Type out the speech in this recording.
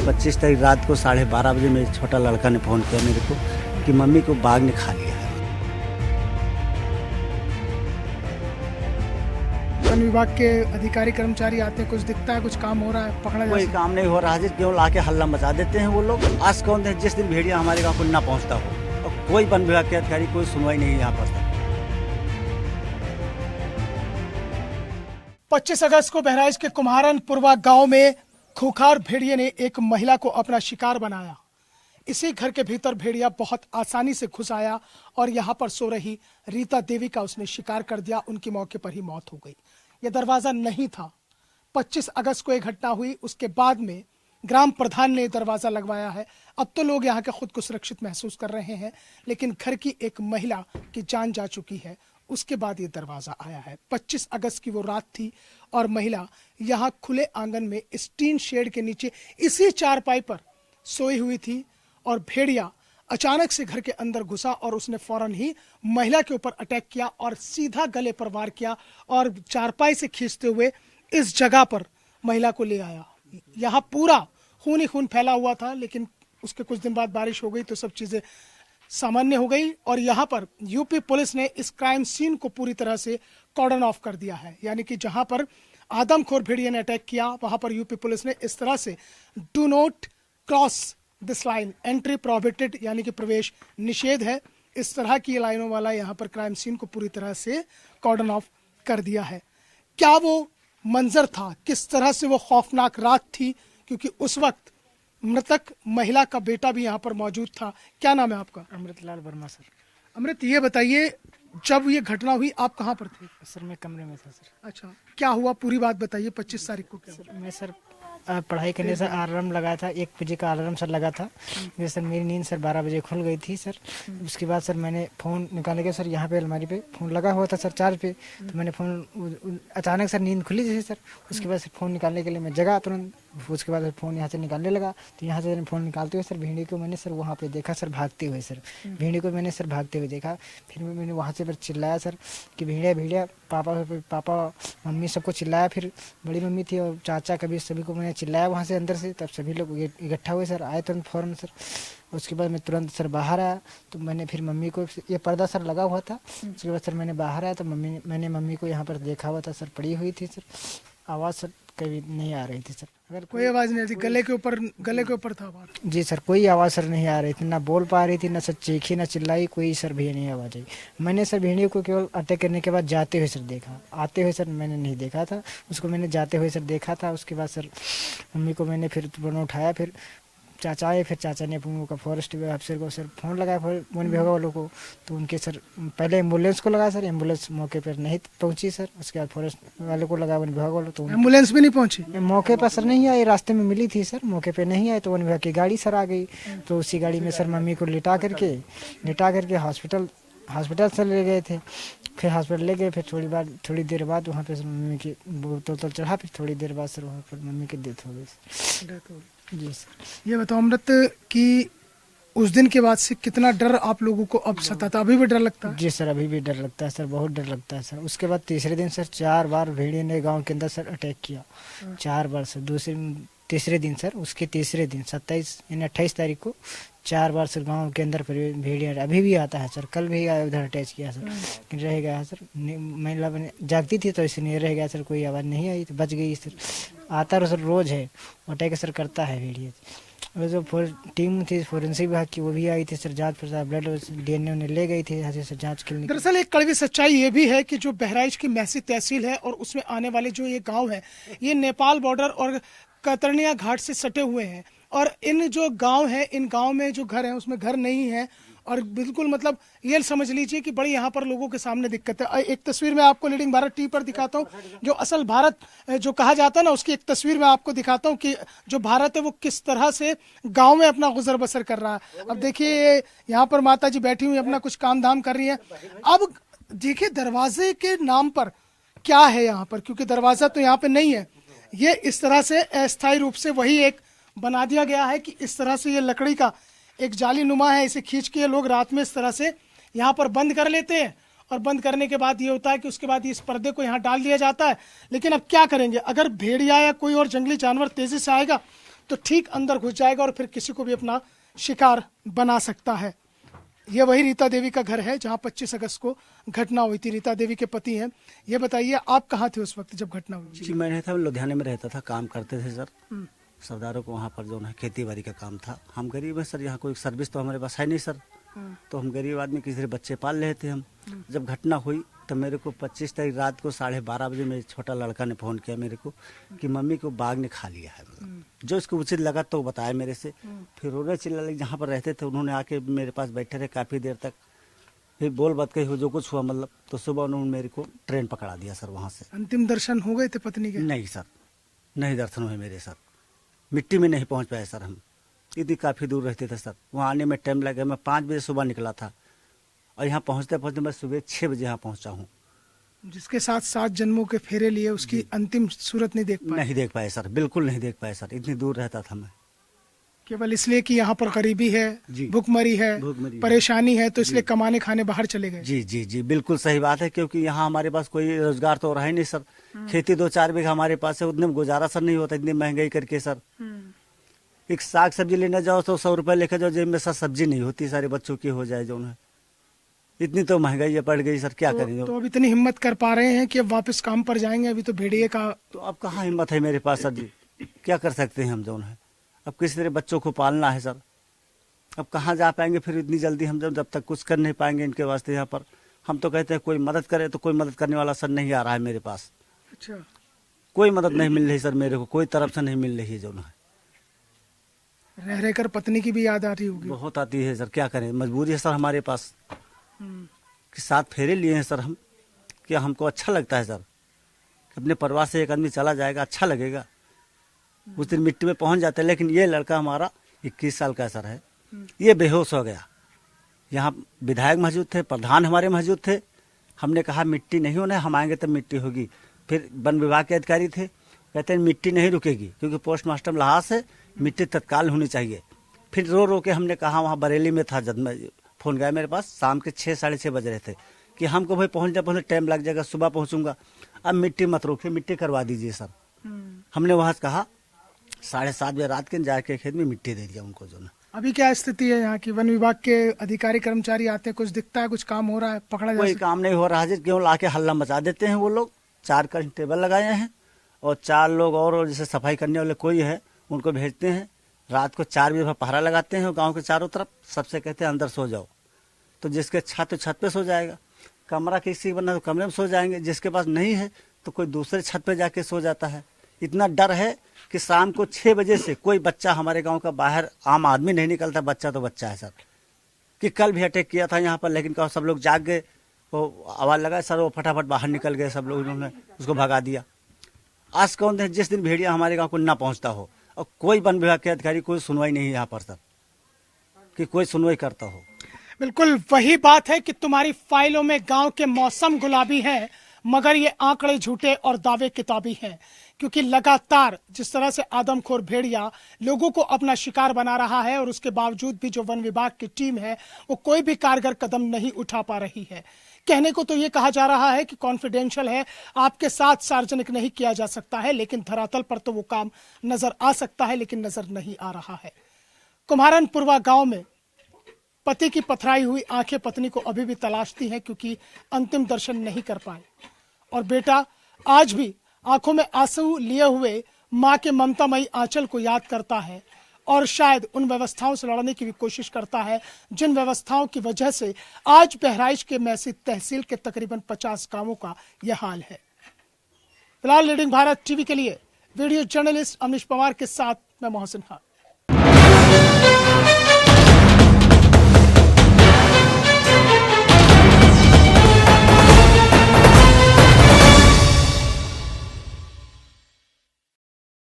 25 तारीख रात को 12:30 बजे मेरे छोटा लड़का ने फ़ोन किया मेरे को कि मम्मी को बाघ ने खा लिया है। वन विभाग के अधिकारी कर्मचारी आते हैं, कुछ दिखता है, कुछ काम हो रहा है, पकड़ा कोई जा काम नहीं हो रहा है, केवल आके हल्ला मचा देते हैं वो लोग। आज कौन है जिस दिन भेड़िया हमारे गाँव को ना पहुँचता हो, और कोई वन विभाग के अधिकारी कोई सुनवाई नहीं है यहाँ पर। 25 अगस्त को बहराइच के कुम्हारनपुरवा गांव में खूंखार भेड़िए ने एक महिला को अपना शिकार बनाया। इसी घर के भीतर भेड़िया बहुत आसानी से घुस आया और यहां पर सो रही रीता देवी का उसने शिकार कर दिया। उनकी मौके पर ही मौत हो गई। यह दरवाजा नहीं था। 25 अगस्त को यह घटना हुई, उसके बाद में ग्राम प्रधान ने दरवाजा लगवाया है। अब तो लोग यहाँ के खुद को सुरक्षित महसूस कर रहे हैं, लेकिन घर की एक महिला की जान जा चुकी है। उसके बाद ये दरवाजा आया है। 25 अगस्त की वो रात थी और महिला यहाँ खुले आंगन में इस टीन शेड के नीचे इसी चारपाई पर सोई हुई थी और भेड़िया अचानक से घर के अंदर घुसा और उसने फौरन ही महिला के ऊपर अटैक किया और सीधा गले पर वार किया और चारपाई से खींचते हुए इस जगह पर महिला को ले आया। यहाँ पूरा खून ही खून फैला हुआ था, लेकिन उसके कुछ दिन बाद बारिश हो गई तो सब चीजें सामान्य हो गई और यहाँ पर यूपी पुलिस ने इस क्राइम सीन को पूरी तरह से कॉर्डन ऑफ कर दिया है। यानी कि जहां पर आदमखोर भेड़िया ने अटैक किया, वहां पर यूपी पुलिस ने इस तरह से do not cross this line, entry prohibited, यानी कि प्रवेश निषेध है, इस तरह की लाइनों वाला यहाँ पर क्राइम सीन को पूरी तरह से कॉर्डन ऑफ कर दिया है। क्या वो मंजर था, किस तरह से वो खौफनाक रात थी, क्योंकि उस वक्त मृतक महिला का बेटा भी यहाँ पर मौजूद था। क्या नाम है आपका? अमृतलाल वर्मा सर। अमृत, ये बताइए, जब ये घटना हुई आप कहाँ पर थे? सर मैं कमरे में था सर। अच्छा, क्या हुआ पूरी बात बताइए। 25 तारीख को क्या हुआ? मैं सर पढ़ाई करने से अलार्म लगाया था, 1 बजे का अलार्म सर लगा था। जैसे सर मेरी नींद सर 12 बजे खुल गई थी सर। उसके बाद सर मैंने फ़ोन निकाले के सर यहाँ पे अलमारी पे फ़ोन लगा हुआ था सर चार्ज पे, तो मैंने फ़ोन अचानक सर नींद खुली थी सर। उसके बाद सर फ़ोन निकालने के लिए मैं जगा तुरंत। उसके बाद फ़ोन यहाँ से निकालने लगा, तो यहाँ से फ़ोन निकालते हुए सर भेड़िए को मैंने सर वहाँ पे देखा सर भागते हुए सर। भेड़िए को मैंने सर भागते हुए देखा। फिर मैंने वहाँ से फिर चिल्लाया सर कि भेड़िया भेड़िया, पापा मम्मी सबको चिल्लाया। फिर बड़ी मम्मी थी और चाचा कभी सभी को मैंने चिल्लाया वहाँ से अंदर से। तब सभी लोग इकट्ठा हुए सर, आए तुरंत फ़ौरन सर। उसके बाद मैं तुरंत सर बाहर आया, तो मैंने फिर मम्मी को, ये पर्दा सर लगा हुआ था। उसके बाद सर मैंने बाहर आया तो मैंने मम्मी को यहाँ पर देखा हुआ था सर, पड़ी हुई थी सर। आवाज़ सर कभी नहीं आ रही थी सर। अगर कोई आवाज नहीं थी, गले के ऊपर था बात। जी सर, कोई आवाज़ सर नहीं आ रही थी, ना बोल पा रही थी, ना सर चीखी, ना चिल्लाई, कोई सर भी नहीं आवाज़ आई। मैंने सर भेड़िए को केवल अटैक करने के बाद जाते हुए सर देखा, आते हुए सर मैंने नहीं देखा था उसको, मैंने जाते हुए सर देखा था। उसके बाद सर मम्मी को मैंने फिर तुरंत उठाया, फिर चाचा आए, फिर चाचा ने अपने का फॉरेस्ट अफसर को सर फ़ोन लगाया, वन विभाग वालों को। तो उनके सर पहले एम्बुलेंस को लगा सर, एम्बुलेंस मौके पर नहीं पहुंची सर। उसके बाद फॉरेस्ट वालों को लगा, वन विभाग वालों, तो एम्बुलेंस भी नहीं पहुंची मौके पर सर नहीं आई, रास्ते में मिली थी सर, मौके पे नहीं आए। तो वन विभाग की गाड़ी सर आ गई, तो उसी गाड़ी में सर मम्मी को लिटा करके हॉस्पिटल सर ले गए थे। फिर हॉस्पिटल ले गए, फिर थोड़ी देर बाद वहाँ पे मम्मी की बोतल चढ़ा, फिर थोड़ी देर बाद सर वहाँ पर मम्मी की डेथ हो गई। जी सर। ये बताओ अमृत कि उस दिन के बाद से कितना डर आप लोगों को अब सताता? अभी भी डर लगता है? जी सर, अभी भी डर लगता है सर, बहुत डर लगता है सर। उसके बाद तीसरे दिन सर 4 बार भेड़िए ने गांव के अंदर सर अटैक किया, 4 बार सर। तीसरे दिन सर, उसके तीसरे दिन 27 यानी 28 तारीख को 4 बार सर गांव के अंदर भेड़िया अभी भी आता है सर। कल भी आया, उधर अटैच किया सर, लेकिन रह गया सर। महिला जागती थी तो इसलिए रह गया सर, कोई आवाज़ नहीं आई तो बच गई सर। आता सर रोज है, अटैक सर करता है भेड़िया। और जो टीम थी फोरेंसिक विभाग की वो भी आई थी सर, जांच पड़ताल ब्लड DNA उन्हें ले गई थी यहाँ से सर जांच के लिए। दरअसल एक कड़वी सच्चाई ये भी है कि जो बहराइच की मैसी तहसील है और उसमें आने वाले जो ये गांव है, ये नेपाल बॉर्डर और कतरनिया घाट से सटे हुए हैं। और इन जो गांव है, इन गांव में जो घर है उसमें घर नहीं है। और बिल्कुल मतलब ये समझ लीजिए कि बड़ी यहाँ पर लोगों के सामने दिक्कत है। एक तस्वीर में आपको लीडिंग भारत टीवी पर दिखाता हूँ, जो असल भारत जो कहा जाता है ना, उसकी एक तस्वीर में आपको दिखाता हूँ कि जो भारत है वो किस तरह से गांव में अपना गुजर बसर कर रहा है। अब देखिए यहाँ पर माता जी बैठी हुई अपना कुछ काम धाम कर रही है। अब देखिए दरवाजे के नाम पर क्या है यहाँ पर, क्योंकि दरवाजा तो यहाँ पे नहीं है। ये इस तरह से अस्थायी रूप से वही एक बना दिया गया है कि इस तरह से ये लकड़ी का एक जाली नुमा है, इसे खींच के लोग रात में इस तरह से यहाँ पर बंद कर लेते हैं। और बंद करने के बाद ये होता है कि उसके बाद इस पर्दे को यहाँ डाल दिया जाता है। लेकिन अब क्या करेंगे, अगर भेड़िया या कोई और जंगली जानवर तेजी से आएगा तो ठीक अंदर घुस जाएगा और फिर किसी को भी अपना शिकार बना सकता है। ये वही रीता देवी का घर है जहां 25 अगस्त को घटना हुई थी। रीता देवी के पति हैं। ये बताइए, आप कहाँ थे उस वक्त जब घटना हुई? जी मैं था लुधियाने में रहता था, काम करते थे सर। सरदारों को वहाँ पर जो है खेती बाड़ी का काम था। हम गरीब हैं सर, यहाँ कोई सर्विस तो हमारे पास है नहीं सर। तो हम गरीब आदमी किसी तरह बच्चे पाल रहे थे हम। जब घटना हुई तो मेरे को 25 तारीख रात को 12:30 बजे मेरे छोटा लड़का ने फ़ोन किया मेरे को कि मम्मी को बाघ ने खा लिया है। जो इसको उचित लगा तो बताया मेरे से। फिर रोने चिल्लाने जहाँ पर रहते थे उन्होंने आके मेरे पास बैठे रहे काफ़ी देर तक। फिर बोल बात कही जो कुछ हुआ मतलब, तो सुबह उन्होंने मेरे को ट्रेन पकड़ा दिया सर वहाँ से। अंतिम दर्शन हो गए थे पत्नी के? नहीं सर, नहीं दर्शन हुए मेरे सर। मिट्टी में नहीं पहुँच पाए सर हम, इतनी काफ़ी दूर रहते थे सर। वहाँ आने में टाइम लगा। मैं 5 बजे सुबह निकला था और यहाँ पहुँचते पहुँचते मैं सुबह 6 बजे यहाँ पहुँचा हूँ। जिसके साथ 7 जन्मों के फेरे लिए उसकी अंतिम सूरत नहीं देख पाए? नहीं देख पाए सर, बिल्कुल नहीं देख पाए सर। इतनी दूर रहता था मैं। केवल इसलिए कि यहाँ पर गरीबी है, जी। भूखमरी है, भूखमरी है। परेशानी है, तो इसलिए कमाने खाने बाहर चले गए? जी जी जी बिल्कुल सही बात है, क्योंकि यहाँ हमारे पास कोई रोजगार तो रहा ही नहीं सर। खेती 2-4 बीघा हमारे पास है, उतने में गुजारा सर नहीं होता इतनी महंगाई करके सर। एक साग सब्जी लेने जाओ तो 100 रुपये लेकर जाओ, जेब में सर सब्जी नहीं होती, सारे बच्चों की हो जाए जो है। इतनी तो महंगाई पड़ गई सर, क्या करें। तो अब इतनी हिम्मत कर पा रहे हैं कि अब वापस काम पर जाएंगे? अभी तो भेड़िए का तो अब कहाँ हिम्मत है मेरे पास सर जी, क्या कर सकते हैं हम जो है। अब किसी तरह बच्चों को पालना है सर। अब कहाँ जा पाएंगे फिर इतनी जल्दी हम, जब तक कुछ कर नहीं पाएंगे इनके वास्ते यहाँ पर। हम तो कहते हैं कोई मदद करे, तो कोई मदद करने वाला सर नहीं आ रहा है मेरे पास। अच्छा, कोई मदद नहीं मिल रही सर मेरे को, कोई तरफ से नहीं मिल रही है जो है। रह रहकर पत्नी की भी याद आ रही होगी? बहुत आती है सर, क्या करें, मजबूरी है सर हमारे पास कि 7 फेरे लिए हैं सर हम। क्या हमको अच्छा लगता है सर कि अपने परिवार से एक आदमी चला जाएगा, अच्छा लगेगा। उस दिन मिट्टी में पहुंच जाते हैं। लेकिन ये लड़का हमारा 21 साल का सर है, ये बेहोश हो गया। यहाँ विधायक मौजूद थे, प्रधान हमारे मौजूद थे। हमने कहा मिट्टी नहीं होना है, हम आएंगे तब मिट्टी होगी। फिर वन विभाग के अधिकारी थे, कहते हैं मिट्टी नहीं रुकेगी क्योंकि पोस्टमास्टर लहाज से मिट्टी तत्काल होनी चाहिए। फिर रो रो के हमने कहा, वहाँ बरेली में था जब मैं फ़ोन गया मेरे पास, शाम के 6-6:30 बज रहे थे कि हमको भाई पहुँचने टाइम लग जाएगा, सुबह पहुँचूंगा, अब मिट्टी मत रोकिए, मिट्टी करवा दीजिए सर। हमने वहाँ कहा 7:30 बजे रात के जाके खेत में मिट्टी दे दिया उनको जो ना। अभी क्या स्थिति है यहाँ की? वन विभाग के अधिकारी कर्मचारी आते हैं, कुछ दिखता है, कुछ काम हो रहा है, पकड़ा जा कोई सकता? काम नहीं हो रहा है, क्यों लाके हल्ला मचा देते हैं वो लोग। 4 कांस्टेबल लगाए हैं और 4 लोग और जैसे सफाई करने वाले कोई है उनको भेजते हैं। रात को 4 बजे पहरा लगाते हैं गांव के चारों तरफ। सबसे कहते हैं अंदर सो जाओ, तो जिसके छत पे सो जाएगा। कमरा किसी बना तो कमरे में सो जाएंगे, जिसके पास नहीं है तो कोई दूसरे छत पे जाके सो जाता है। इतना डर है कि शाम को 6 बजे से कोई बच्चा हमारे गांव का बाहर, आम आदमी नहीं निकलता, बच्चा तो बच्चा है सर। कि कल भी अटैक किया था यहाँ पर, लेकिन कहा सब लोग जाग गए, वो आवाज़ लगा सर, वो फटाफट बाहर निकल गए सब लोग, उन्होंने उसको भगा दिया। आज कौन दिन जिस दिन भेड़िया हमारे गाँव को ना पहुँचता हो, और कोई वन विभाग के अधिकारी कोई सुनवाई नहीं है यहाँ पर सर, कि कोई सुनवाई करता हो। बिल्कुल वही बात है कि तुम्हारी फाइलों में गांव के मौसम गुलाबी है, मगर ये आंकड़े झूठे और दावे किताबी हैं। क्योंकि लगातार जिस तरह से आदमखोर भेड़िया लोगों को अपना शिकार बना रहा है, और उसके बावजूद भी जो वन विभाग की टीम है वो कोई भी कारगर कदम नहीं उठा पा रही है। कहने को तो ये कहा जा रहा है कि कॉन्फिडेंशियल है, आपके साथ सार्वजनिक नहीं किया जा सकता है, लेकिन धरातल पर तो वो काम नजर आ सकता है, लेकिन नजर नहीं आ रहा है। कुम्हारनपुरवा गांव में पति की पथराई हुई आंखें पत्नी को अभी भी तलाशती हैं, क्योंकि अंतिम दर्शन नहीं कर पाए। और बेटा आज भी आंखों में आंसू लिए हुए मां के ममतामयी आंचल को याद करता है, और शायद उन व्यवस्थाओं से लड़ने की भी कोशिश करता है जिन व्यवस्थाओं की वजह से आज बहराइच के मैसी तहसील के तकरीबन 50 गांवों का यह हाल है। फिलहाल लीडिंग भारत टीवी के लिए वीडियो जर्नलिस्ट अमनीश पवार के साथ मैं मोहसिन खान।